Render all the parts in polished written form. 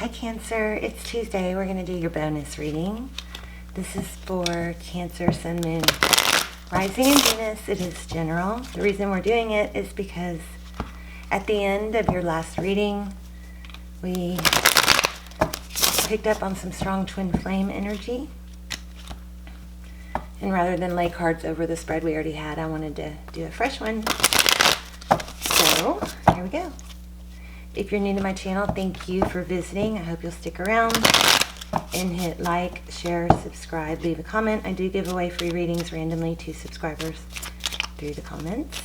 Hi Cancer, it's Tuesday. We're going to do your bonus reading. This is for Cancer, Sun, Moon, Rising, and Venus. It is general. The reason we're doing it is because at the end of your last reading, we picked up on some strong twin flame energy. And rather than lay cards over the spread we already had, I wanted to do a fresh one. So, here we go. If you're new to my channel, thank you for visiting. I hope you'll stick around and hit like, share, subscribe, leave a comment. I do give away free readings randomly to subscribers through the comments.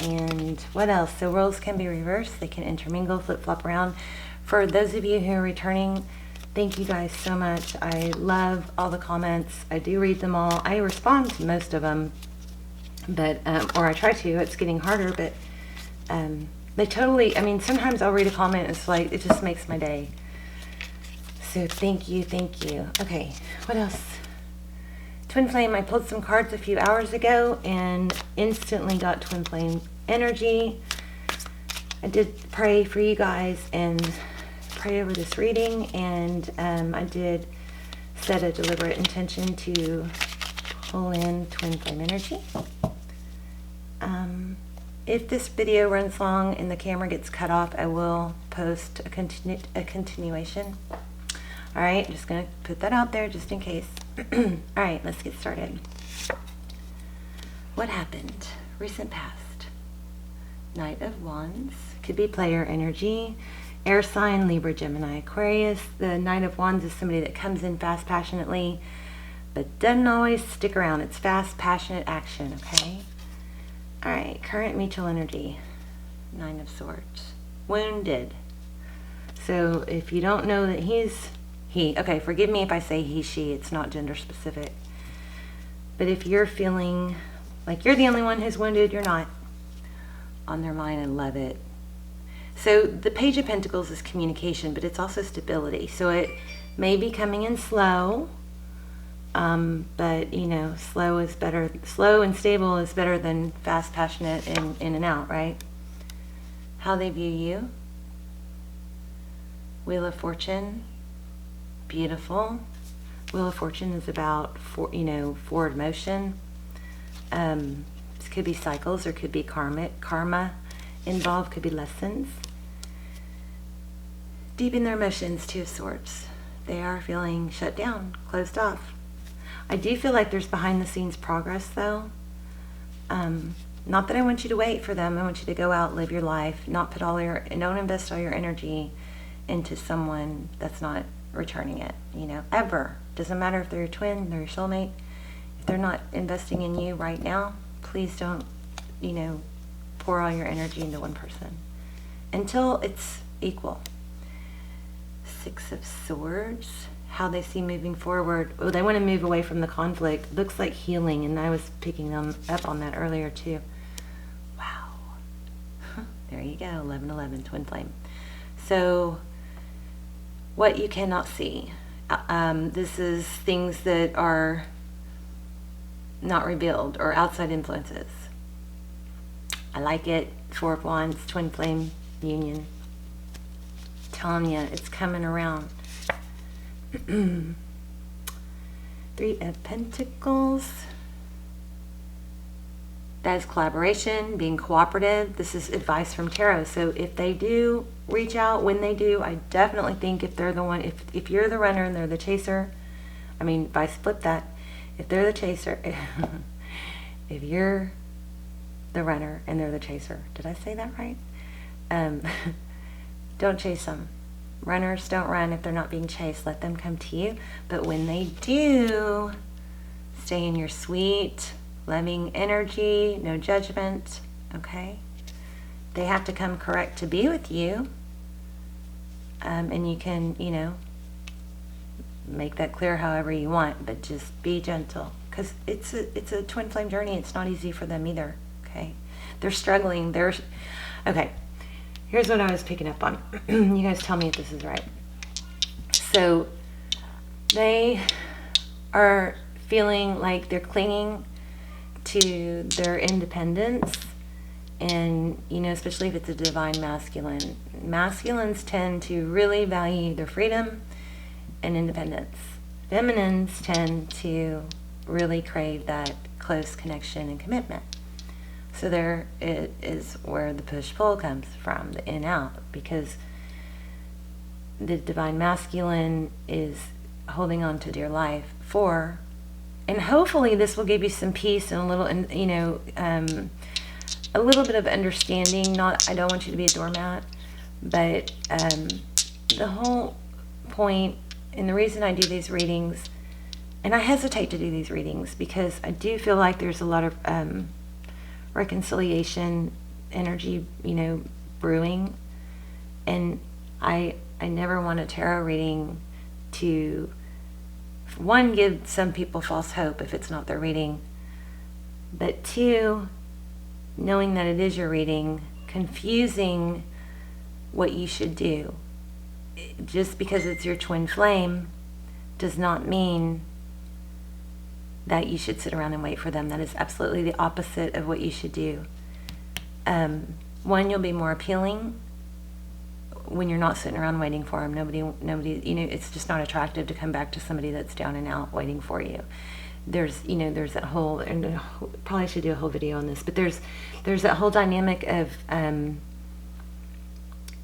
And what else? So roles can be reversed. They can intermingle, flip-flop around. For those of you who are returning, thank you guys so much. I love all the comments. I do read them all. I respond to most of them, but or I try to. It's getting harder, but they totally, I mean, sometimes I'll read a comment, it's like, it just makes my day. So thank you, thank you. Okay, what else? Twin flame, I pulled some cards a few hours ago and instantly got twin flame energy. I did pray for you guys and pray over this reading, and I did set a deliberate intention to pull in twin flame energy. If this video runs long and the camera gets cut off, I will post a continuation. All right, just going to put that out there just in case. All right, let's get started. What happened? Recent past. Knight of Wands. Could be player energy. Air sign, Libra, Gemini, Aquarius. The Knight of Wands is somebody that comes in fast, passionately, but doesn't always stick around. It's fast, passionate action, okay? All right, current mutual energy, Nine of Swords, wounded. So if you don't know that he, okay, forgive me if I say he, she, it's not gender specific. But if you're feeling like you're the only one who's wounded, you're not. On their mind, I love it. So the Page of Pentacles is communication, but it's also stability. So it may be coming in slow. But you know, slow is better. Slow and stable is better than fast, passionate, and in and out, right? How they view you. Wheel of Fortune, beautiful. Wheel of Fortune is about, forward motion. This could be cycles, or could be karma involved. Could be lessons. Deep in their emotions, Two of Swords. They are feeling shut down, closed off. I do feel like there's behind the scenes progress though. Not that I want you to wait for them. I want you to go out, live your life, don't invest all your energy into someone that's not returning it, ever. Doesn't matter if they're your twin, they're your soulmate. If they're not investing in you right now, please don't, pour all your energy into one person until it's equal. Six of Swords. How they see moving forward. Oh, they want to move away from the conflict. Looks like healing, and I was picking them up on that earlier too. Wow. There you go, 1111, twin flame. So, what you cannot see. This is things that are not revealed or outside influences. I like it. Four of Wands, twin flame union. Telling you, it's coming around. Three of Pentacles. That is collaboration, being cooperative. This is advice from tarot. So if they do reach out, when they do, I definitely think if they're the one, if you're the runner and they're the chaser, flip that. If they're the chaser, if you're the runner and they're the chaser, did I say that right? Don't chase them. Runners don't run if they're not being chased. Let them come to you. But when they do, stay in your sweet, loving energy, no judgment, okay? They have to come correct to be with you. And you can, make that clear however you want, but just be gentle. Because it's a twin flame journey. It's not easy for them either, okay? They're struggling. Okay. Here's what I was picking up on. You guys tell me if this is right. So they are feeling like they're clinging to their independence And, you know, especially if it's a divine masculine. Masculines tend to really value their freedom and independence. Feminines tend to really crave that close connection and commitment. So there it is where the push-pull comes from, the in-out, because the divine masculine is holding on to dear life for, and hopefully this will give you some peace and a little, you know, a little bit of understanding. Not, I don't want you to be a doormat, but the whole point, and the reason I do these readings, and I hesitate to do these readings because I do feel like there's a lot of reconciliation energy, you know, brewing, and I never want a tarot reading to, one, give some people false hope if it's not their reading, but two, knowing that it is your reading, confusing what you should do. Just because it's your twin flame does not mean that you should sit around and wait for them. That is absolutely the opposite of what you should do. One, you'll be more appealing when you're not sitting around waiting for them. Nobody, you know, it's just not attractive to come back to somebody that's down and out waiting for you. There's, you know, there's that whole, and probably should do a whole video on this, but there's that whole dynamic of,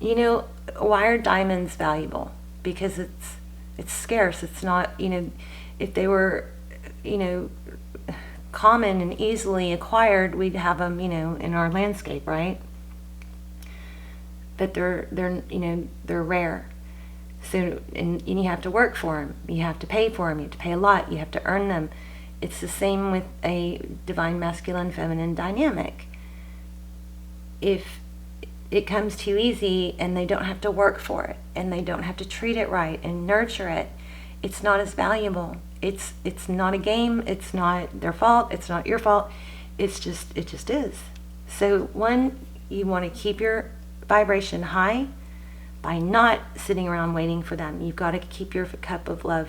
you know, why are diamonds valuable? Because it's scarce. It's not, you know, if they were, you know, common and easily acquired, we'd have them, you know, in our landscape, right? But they're you know, they're rare. So, and you have to work for them. You have to pay for them. You have to pay a lot. You have to earn them. It's the same with a divine masculine feminine dynamic. If it comes too easy and they don't have to work for it and they don't have to treat it right and nurture it, it's not as valuable. It's not a game. It's not their fault. It's not your fault. It just is. So one, you want to keep your vibration high by not sitting around waiting for them. You've got to keep your cup of love.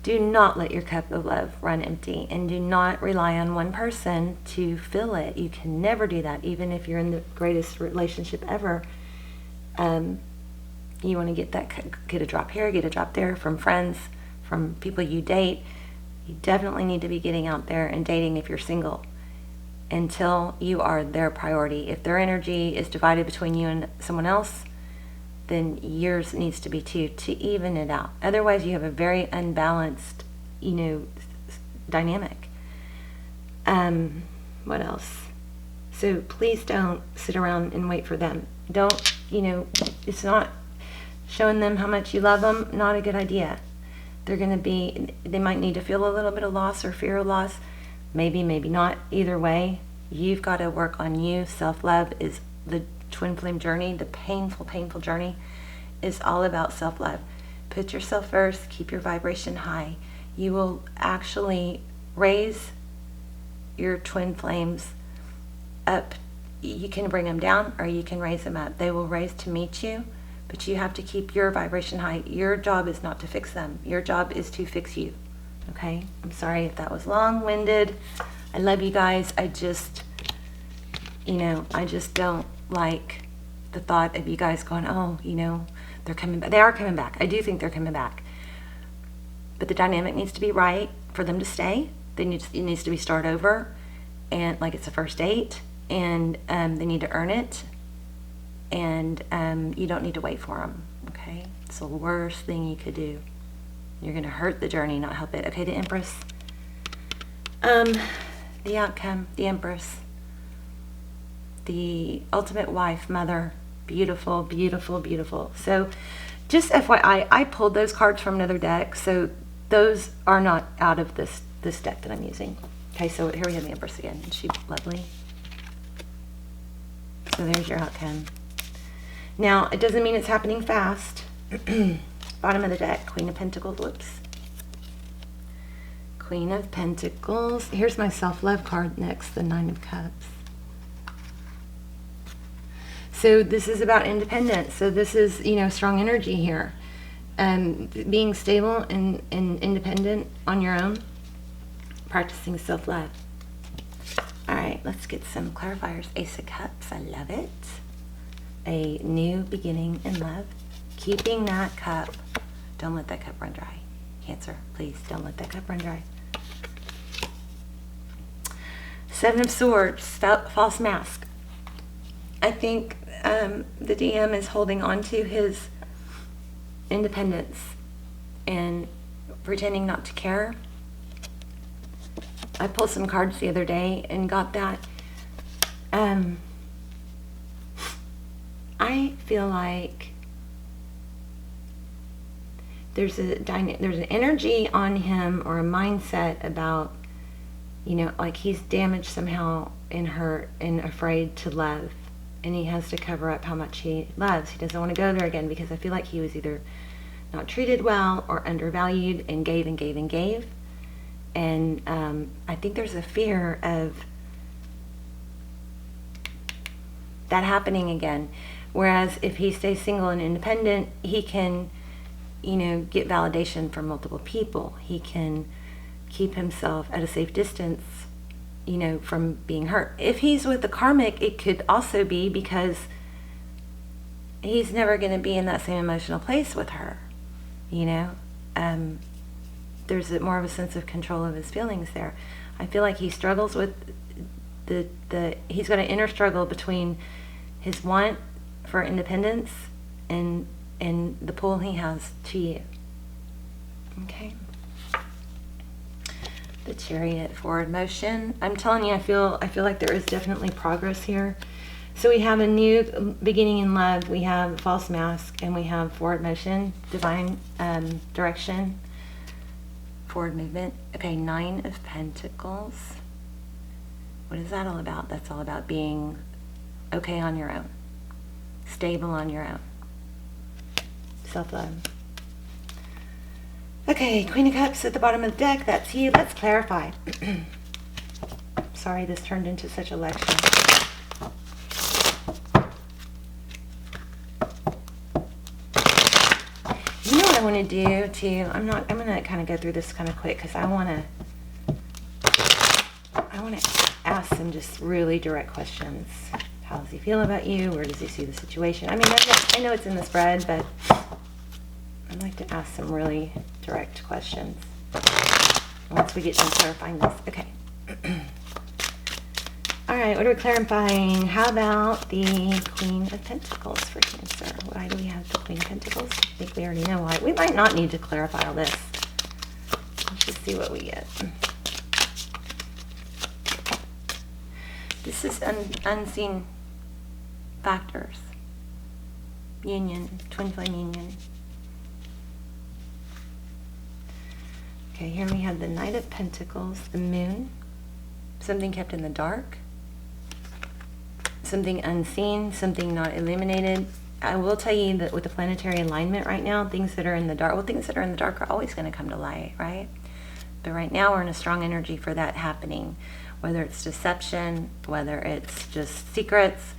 Do not let your cup of love run empty, and do not rely on one person to fill it. You can never do that, even if you're in the greatest relationship ever. You want to get a drop here, get a drop there from friends, from people you date. You definitely need to be getting out there and dating if you're single until you are their priority. If their energy is divided between you and someone else, then yours needs to be too, to even it out. Otherwise, you have a very unbalanced, you know, dynamic. What else? So please don't sit around and wait for them. Don't, you know, it's not showing them how much you love them, not a good idea. They're going to be, they might need to feel a little bit of loss or fear of loss. Maybe, maybe not. Either way, you've got to work on you. Self-love is the twin flame journey. The painful, painful journey is all about self-love. Put yourself first. Keep your vibration high. You will actually raise your twin flames up. You can bring them down or you can raise them up. They will raise to meet you, but you have to keep your vibration high. Your job is not to fix them. Your job is to fix you. Okay? I'm sorry if that was long-winded. I love you guys. I just, you know, I just don't like the thought of you guys going, oh, you know, they're coming back. They are coming back. I do think they're coming back. But the dynamic needs to be right for them to stay. It needs to be start over, and like it's a first date, and they need to earn it, and you don't need to wait for them, okay? It's the worst thing you could do. You're going to hurt the journey, not help it. Okay, the Empress. The outcome, the Empress. The ultimate wife, mother. Beautiful, beautiful, beautiful. So just FYI, I pulled those cards from another deck, so those are not out of this deck that I'm using. Okay, so here we have the Empress again. Is she lovely? So there's your outcome. Now, it doesn't mean it's happening fast. Bottom of the deck, Queen of Pentacles. Whoops. Queen of Pentacles. Here's my self-love card next, the Nine of Cups. So this is about independence. So this is, you know, strong energy here. Being stable and independent on your own. Practicing self-love. All right, let's get some clarifiers. Ace of Cups, I love it. A new beginning in love. Keeping that cup. Don't let that cup run dry. Cancer, please don't let that cup run dry. Seven of Swords, false mask. I think the DM is holding on to his independence and pretending not to care. I pulled some cards the other day and got that. I feel like there's an energy on him or a mindset about, you know, like he's damaged somehow and hurt and afraid to love, and he has to cover up how much he loves. He doesn't want to go there again because I feel like he was either not treated well or undervalued and gave and gave and gave. And I think there's a fear of that happening again. Whereas if he stays single and independent, he can, you know, get validation from multiple people. He can keep himself at a safe distance, you know, from being hurt. If he's with the karmic, it could also be because he's never going to be in that same emotional place with her, you know. There's more of a sense of control of his feelings there. I feel like he struggles with he's got an inner struggle between his want for independence and the pull he has to you. Okay. The Chariot, forward motion. I'm telling you, I feel like there is definitely progress here. So we have a new beginning in love, we have false mask, and we have forward motion, divine direction, forward movement. Okay, Nine of Pentacles. What is that all about? That's all about being okay on your own, stable on your own, self-love. Okay, Queen of Cups at the bottom of the deck. That's you. Let's clarify. Sorry, this turned into such a lecture. You know what I want to do too? I'm going to kind of go through this kind of quick because I want to ask some just really direct questions. How does he feel about you? Where does he see the situation? I mean, I know it's in the spread, but I'd like to ask some really direct questions once we get done clarifying this. Okay. All right, what are we clarifying? How about the Queen of Pentacles for Cancer? Why do we have the Queen of Pentacles? I think we already know why. We might not need to clarify all this. Let's just see what we get. This is unseen factors. Union, twin flame union. Okay, here we have the Knight of Pentacles, the Moon, something kept in the dark, something unseen, something not illuminated. I will tell you that with the planetary alignment right now, things that are in the dark, well, things that are in the dark are always going to come to light, right? But right now we're in a strong energy for that happening, whether it's deception, whether it's just secrets.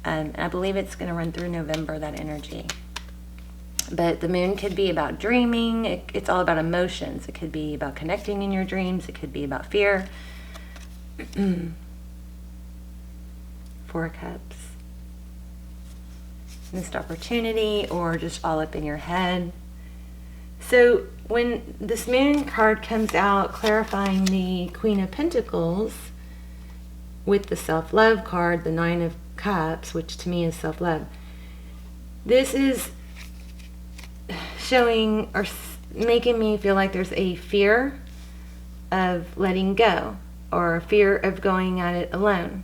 And I believe it's going to run through November, that energy. But the Moon could be about dreaming. It's all about emotions. It could be about connecting in your dreams. It could be about fear. Four of Cups. Missed opportunity, or just all up in your head. So when this Moon card comes out clarifying the Queen of Pentacles with the self-love card, the Nine of Cups, which to me is self-love, this is showing or making me feel like there's a fear of letting go or a fear of going at it alone.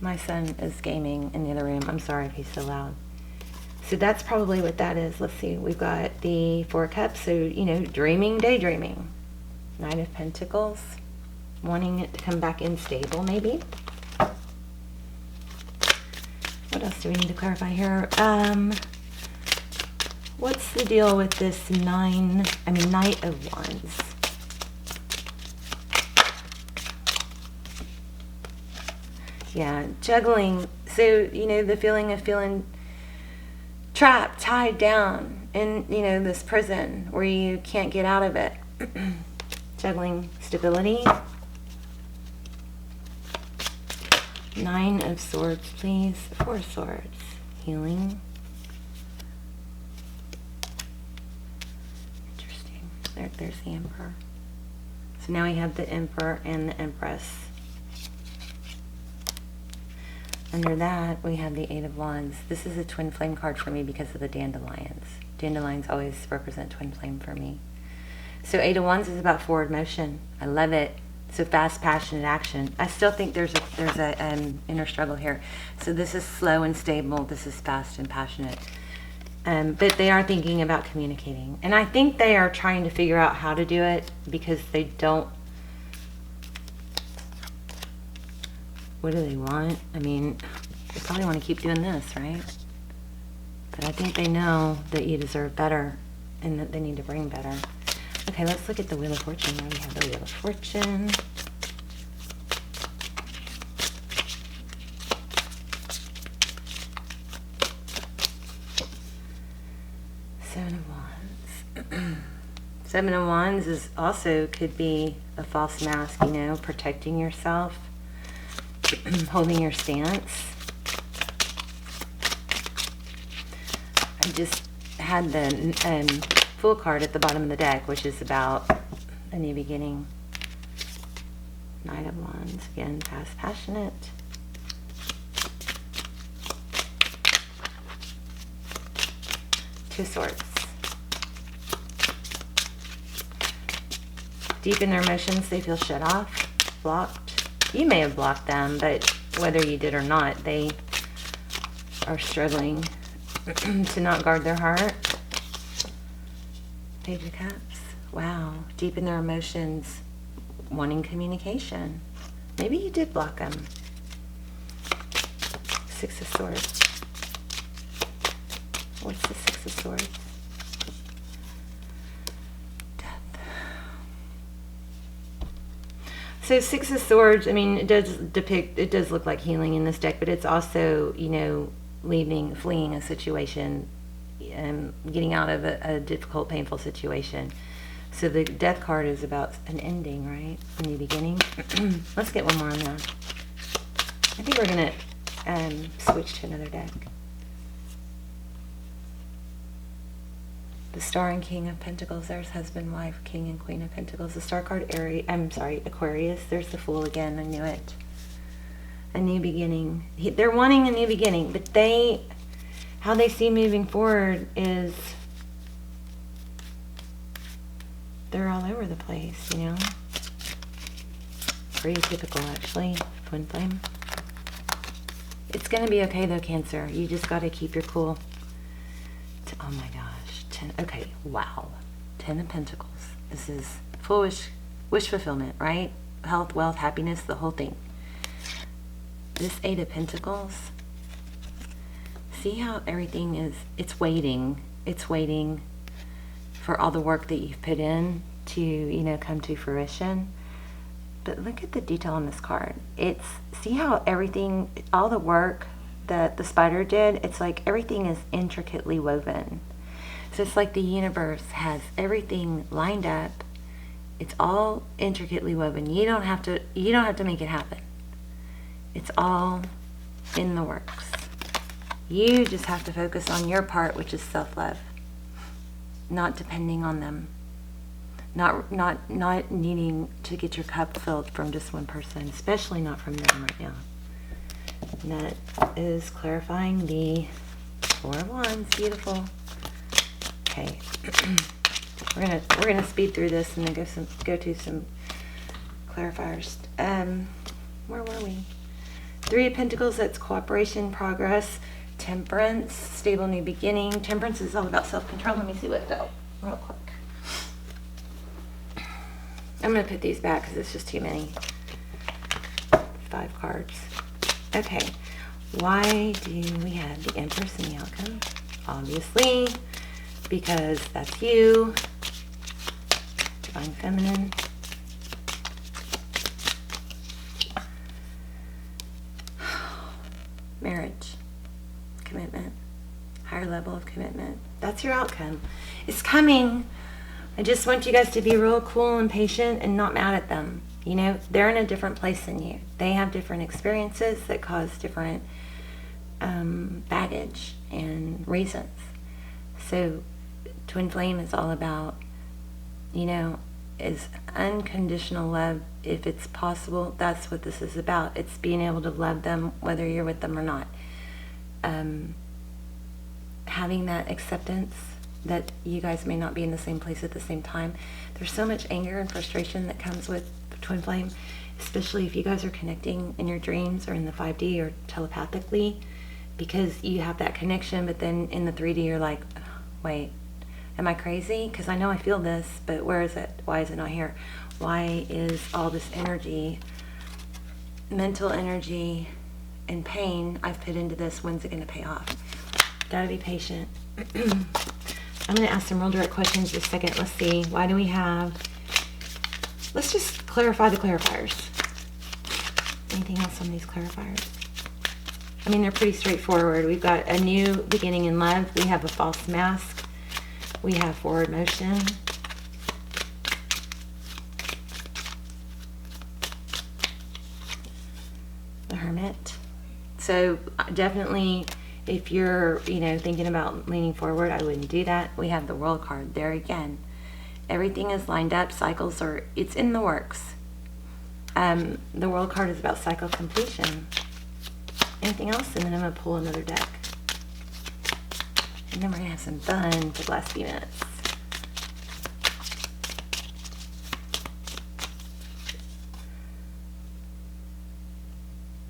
My son is gaming in the other room. I'm sorry if he's so loud. So that's probably what that is. Let's see. We've got the Four of Cups. So, you know, dreaming, daydreaming. Nine of Pentacles. Wanting it to come back in stable, maybe. What else do we need to clarify here? What's the deal with this Knight of Wands? Yeah, juggling. So, you know, the feeling of feeling trapped, tied down in, you know, this prison where you can't get out of it. Juggling stability 9 of Swords, please. 4 of Swords. Healing. Interesting. There's the Emperor. So now we have the Emperor and the Empress. Under that, we have the 8 of Wands. This is a twin flame card for me because of the dandelions. Dandelions always represent twin flame for me. So 8 of Wands is about forward motion. I love it. So fast, passionate action. I still think there's a inner struggle here. So this is slow and stable. This is fast and passionate. But they are thinking about communicating. And I think they are trying to figure out how to do it because they don't. What do they want? I mean, they probably want to keep doing this, right? But I think they know that you deserve better and that they need to bring better. Okay, let's look at the Wheel of Fortune. Now we have the Wheel of Fortune. Seven of Wands. 7 of Wands is also could be a false mask, you know, protecting yourself, holding your stance. I just had the Fool card at the bottom of the deck, which is about a new beginning. Knight of Wands, again, fast, passionate. Two of Swords. Deep in their emotions, they feel shut off, blocked. You may have blocked them, but whether you did or not, they are struggling to not guard their heart. Page of Cups. Wow. Deep in their emotions, wanting communication. Maybe you did block them. 6 of Swords. What's the 6 of Swords? Death. So 6 of Swords, I mean, it does look like healing in this deck, but it's also, you know, fleeing a situation, getting out of a difficult, painful situation. So the Death card is about an ending, right? A new beginning. Let's get one more on that. I think we're going to switch to another deck. The Star and King of Pentacles. There's husband, wife, King and Queen of Pentacles. The Star card, Aquarius. There's the Fool again. I knew it. A new beginning. They're wanting a new beginning, but how they see moving forward is they're all over the place, you know. Pretty typical, actually. Twin flame. It's going to be okay, though, Cancer. You just got to keep your cool. Oh, my gosh. 10. Okay, wow. 10 of Pentacles. This is full wish fulfillment, right? Health, wealth, happiness, the whole thing. This 8 of Pentacles. See how everything is, it's waiting for all the work that you've put in to, you know, come to fruition. But look at the detail on this card. See how everything, all the work that the spider did, it's like everything is intricately woven. So it's like the universe has everything lined up. It's all intricately woven. You don't have to make it happen. It's all in the works. You just have to focus on your part, which is self-love. Not depending on them. Not needing to get your cup filled from just one person, especially not from them right now. And that is clarifying the 4 of Wands. Beautiful. Okay. we're gonna speed through this and then go to some clarifiers. Where were we? 3 of Pentacles, that's cooperation, progress, temperance, stable new beginning. Temperance is all about self-control. Let me see what fell real quick. I'm going to put these back because it's just too many. 5 cards. Okay. Why do we have the Empress in the outcome? Obviously, because that's you. Divine Feminine. Marriage, commitment, higher level of commitment. That's your outcome. It's coming. I just want you guys to be real cool and patient and not mad at them. You know, they're in a different place than you. They have different experiences that cause different baggage and reasons. So twin flame is all about, you know, is unconditional love if it's possible. That's what this is about. It's being able to love them whether you're with them or not. Having that acceptance that you guys may not be in the same place at the same time. There's so much anger and frustration that comes with twin flame, especially if you guys are connecting in your dreams or in the 5D or telepathically, because you have that connection, but then in the 3D you're like, wait, am I crazy? Because I know I feel this, but where is it? Why is it not here? Why is all this energy, mental energy and pain I've put into this, when's it going to pay off? Gotta be patient. I'm going to ask some real direct questions in a second. Let's see. Why do we have... Let's just clarify the clarifiers. Anything else on these clarifiers? I mean, they're pretty straightforward. We've got a new beginning in love. We have a false mask. We have forward motion. The Hermit. So definitely, if you're, you know, thinking about leaning forward, I wouldn't do that. We have the World card there again. Everything is lined up. Cycles are, it's in the works. The World card is about cycle completion. Anything else? And then I'm going to pull another deck. And then we're going to have some fun for the last few minutes.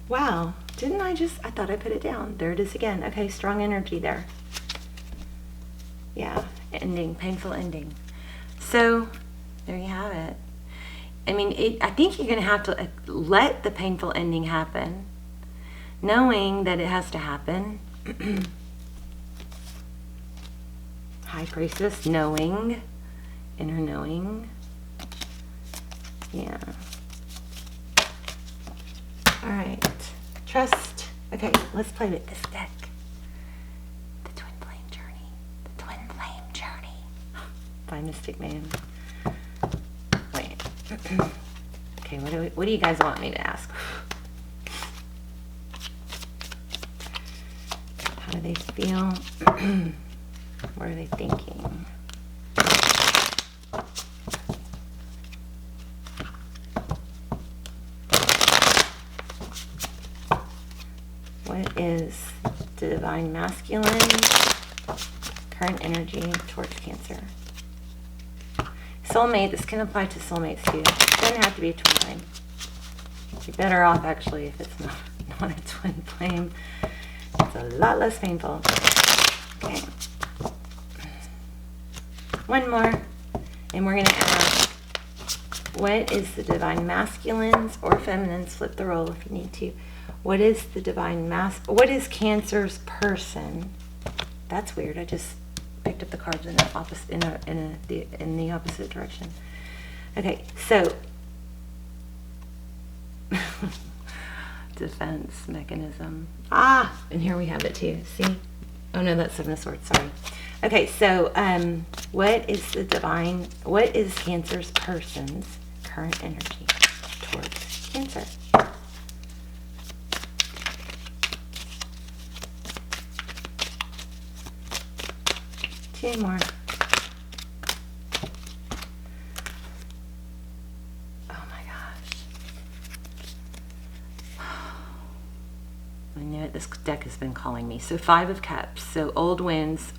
Wow. Didn't I thought I put it down. There it is again. Okay, strong energy there. Yeah, ending, painful ending. So, there you have it. I mean, I think you're going to have to let the painful ending happen, knowing that it has to happen. High Priestess, knowing, inner knowing. Yeah. All right. Trust. Okay, let's play with this deck. The Twin Flame Journey. The Twin Flame Journey. By Mystic Man. Wait. Okay, what do you guys want me to ask? How do they feel? What are they thinking? What is the Divine Masculine current energy towards Cancer? Soulmate, this can apply to soulmates too. It doesn't have to be a twin flame. You're better off actually if it's not a twin flame. It's a lot less painful. Okay. One more. And we're going to ask, what is the Divine Masculines or Feminines? Flip the role if you need to. What is the Divine what is Cancer's person? That's weird. I just picked up the cards in the opposite in the opposite direction. Okay, so defense mechanism. And here we have it too. See? Oh no, that's Seven of Swords. Sorry. Okay, so what is Cancer's person's current energy towards Cancer? Two more. Oh my gosh. I knew it. This deck has been calling me. So 5 of Cups. So old wins,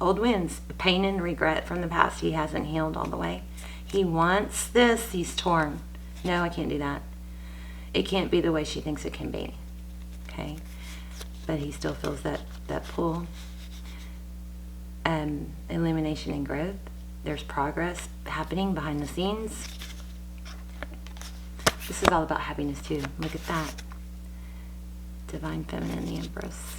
pain and regret from the past. He hasn't healed all the way. He wants this. He's torn. No, I can't do that. It can't be the way she thinks it can be. Okay. But he still feels that pull. Illumination and growth. There's progress happening behind the scenes. This is all about happiness too. Look at that. Divine Feminine, the Empress.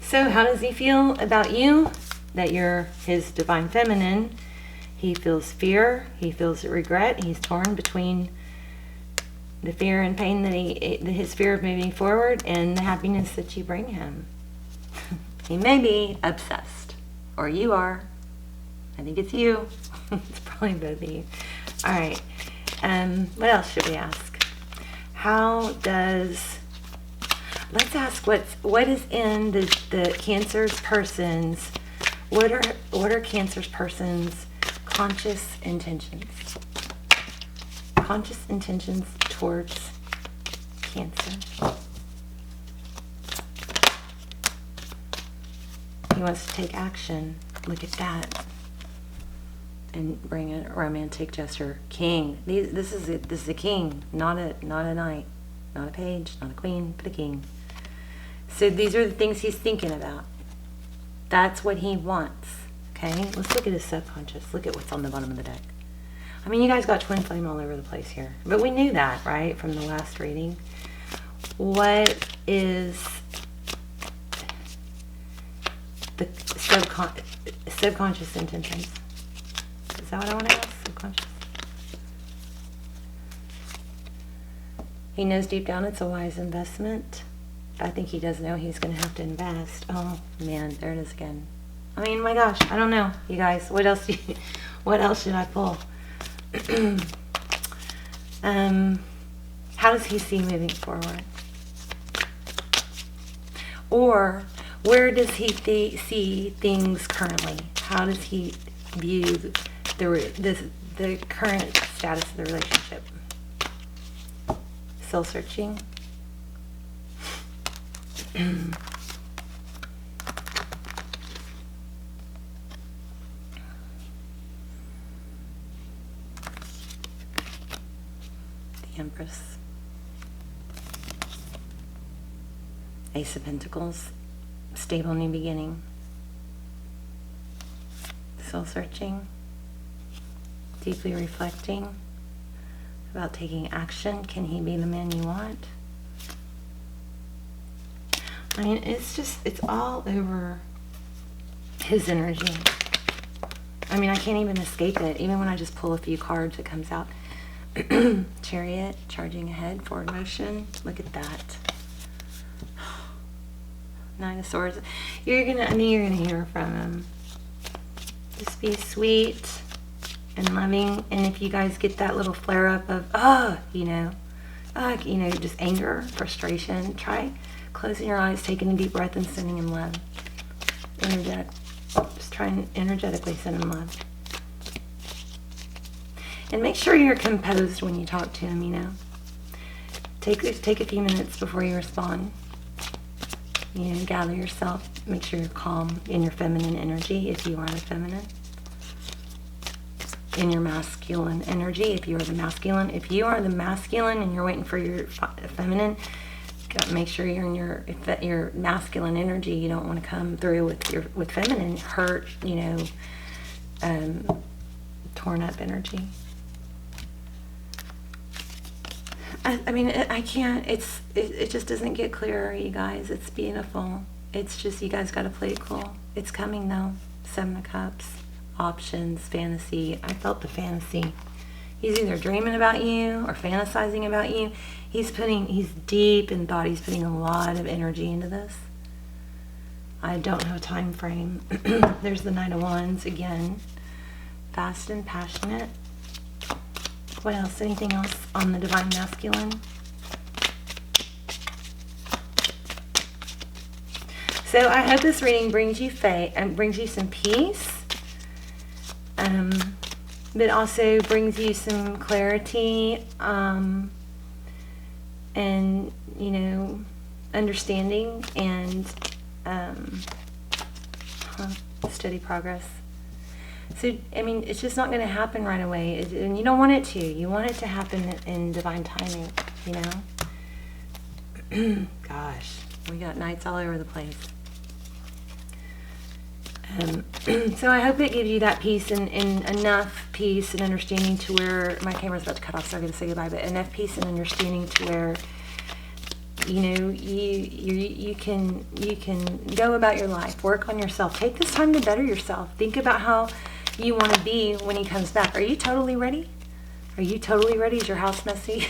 So how does he feel about you? That you're his Divine Feminine. He feels fear. He feels regret. He's torn between the fear and pain that his fear of moving forward and the happiness that you bring him. He may be obsessed, or you are. I think it's you. It's probably both of you. All right. What else should we ask? Let's ask what is in the Cancer's person's, what are Cancer's person's conscious intentions? Conscious intentions towards Cancer. He wants to take action. Look at that. And bring a romantic gesture. King. This is a king, not a knight, not a page, not a queen, but a king. So these are the things he's thinking about. That's what he wants. Okay? Let's look at his subconscious. Look at what's on the bottom of the deck. I mean, you guys got twin flame all over the place here. But we knew that, right, from the last reading. What is the subconscious intentions? Is that what I want to ask? Subconscious. He knows deep down it's a wise investment. I think he does know he's going to have to invest. Oh, man, there it is again. I mean, my gosh, I don't know, you guys. What else should I pull? How does he see moving forward? Or where does he see things currently? How does he view the current status of the relationship? Soul searching. The Empress. Ace of Pentacles. Stable new beginning. Soul searching. Deeply reflecting about taking action. Can he be the man you want? I mean, it's all over his energy. I mean, I can't even escape it. Even when I just pull a few cards, it comes out. Chariot, charging ahead, forward motion. Look at that. Nine of Swords. I knew you're gonna hear from him. Just be sweet and loving. And if you guys get that little flare up of, just anger, frustration, try closing your eyes, taking a deep breath, and sending him love. Just try and energetically send him love. And make sure you're composed when you talk to him, Take a few minutes before you respond. Gather yourself. Make sure you're calm in your feminine energy if you are the feminine. In your masculine energy if you are the masculine. If you are the masculine and you're waiting for your feminine, make sure you're in your masculine energy. You don't want to come through with feminine hurt, torn up energy. I mean, I can't. It just doesn't get clearer, you guys. It's beautiful. It's just you guys got to play it cool. It's coming though. Seven of Cups, options, fantasy. I felt the fantasy. He's either dreaming about you or fantasizing about you. He's deep in thought. He's putting a lot of energy into this. I don't have a time frame. There's the Knight of Wands again. Fast and passionate. What else? Anything else on the Divine Masculine? So I hope this reading brings you faith and brings you some peace. But also brings you some clarity and, understanding and steady progress. So, I mean, it's just not going to happen right away. And you don't want it to. You want it to happen in divine timing, Gosh, we got knights all over the place. So I hope it gives you that peace and enough peace and understanding to where, my camera's about to cut off, so I'm going to say goodbye, but enough peace and understanding to where, you can go about your life, work on yourself, take this time to better yourself, think about how you want to be when he comes back. Are you totally ready? Are you totally ready? Is your house messy?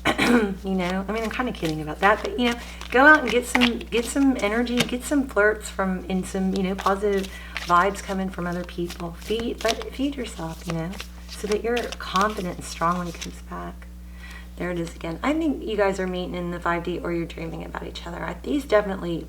I mean, I'm kind of kidding about that, but go out and get some energy, get some flirts and some, positive vibes coming from other people. Feed yourself, so that you're confident and strong when he comes back. There it is again. I think you guys are meeting in the 5D or you're dreaming about each other. He's definitely putting